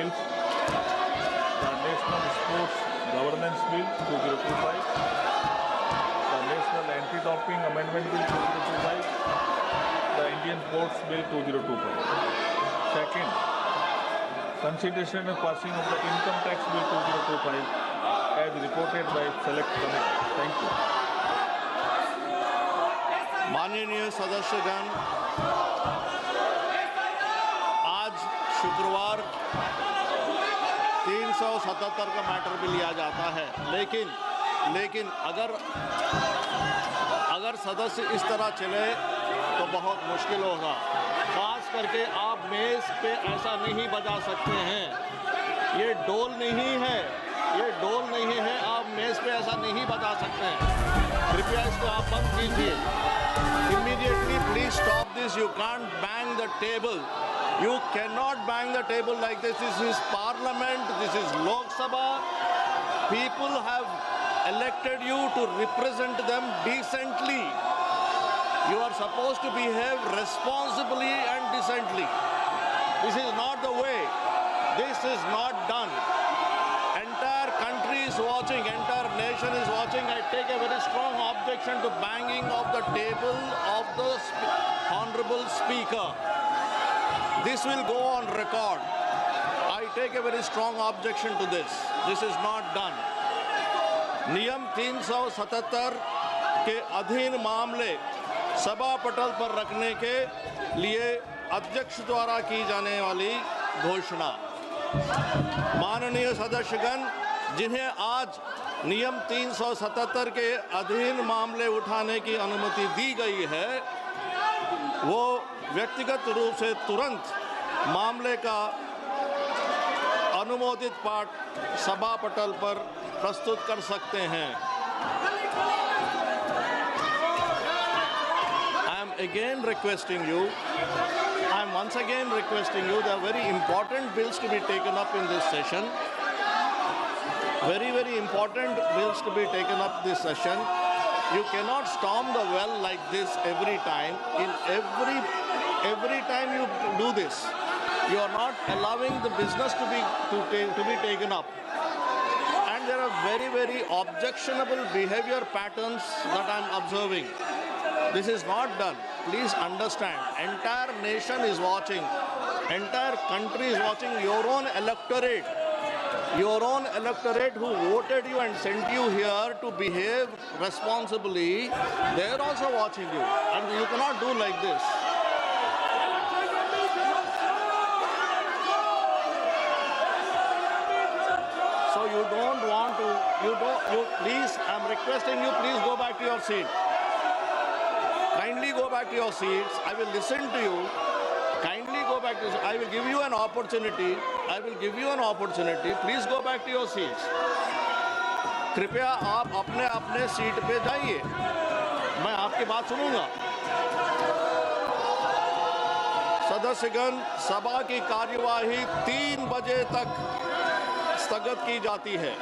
bills, the National Sports Governance Bill 2025, the National Anti-Doping Amendment Bill 2025, the Indian Ports Bill 2025. Second, consideration and passing of the Income Tax Bill 2025 as reported by Select Committee. Thank you. माननीय सदस्यगण, आज शुक्रवार 377 का matter भी लिया जाता है, लेकिन अगर सदस्य इस तरह चले तो बहुत मुश्किल होगा। खास करके आप मेज़ पे ऐसा नहीं बजा सकते हैं, ये डोल नहीं है, आप मेज़ पे ऐसा नहीं बजा सकते हैं। कृपया इसको आप बंद कीजिए। Immediately, please stop this. You can't bang the table. You cannot bang the table like this. This is Parliament. This is Lok Sabha. People have elected you to represent them decently. You are supposed to behave responsibly and decently. This is not the way. This is not done. Entire country is watching, entire nation is watching. I take a very strong objection to banging of the table of the Honorable Speaker. This will go on record. I take a very strong objection to this. This is not done. नियम 377 के अधीन मामले सभा पटल पर रखने के लिए अध्यक्ष द्वारा की जाने वाली घोषणा। माननीय सदस्यगण, जिन्हें आज नियम 377 के अधीन मामले उठाने की अनुमति दी गई है, वो व्यक्तिगत रूप से तुरंत मामले का अनुमोदित पाठ सभा पटल पर प्रस्तुत कर सकते हैं। I am once again requesting you, there are very important bills to be taken up in this session. Very, very important bills to be taken up this session. You cannot storm the well like this every time. In every time you do this, you are not allowing the business to be taken up. And there are very, very objectionable behavior patterns that I am observing. This is not done. Please understand, entire nation is watching, entire country is watching. Your own electorate who voted you and sent you here to behave responsibly, they are also watching you, and you cannot do like this. So you don't want to, please, I am requesting you, please go back to your seat. Kindly go back to your seats. I will listen to you. Kindly go back to. I will give you an opportunity. Please go back to your seats. कृपया आप अपने seat पे जाइए. मैं आपकी बात सुनूंगा. सदस्यगण, सभा की कार्यवाही 3 बजे तक स्थगित की जाती है.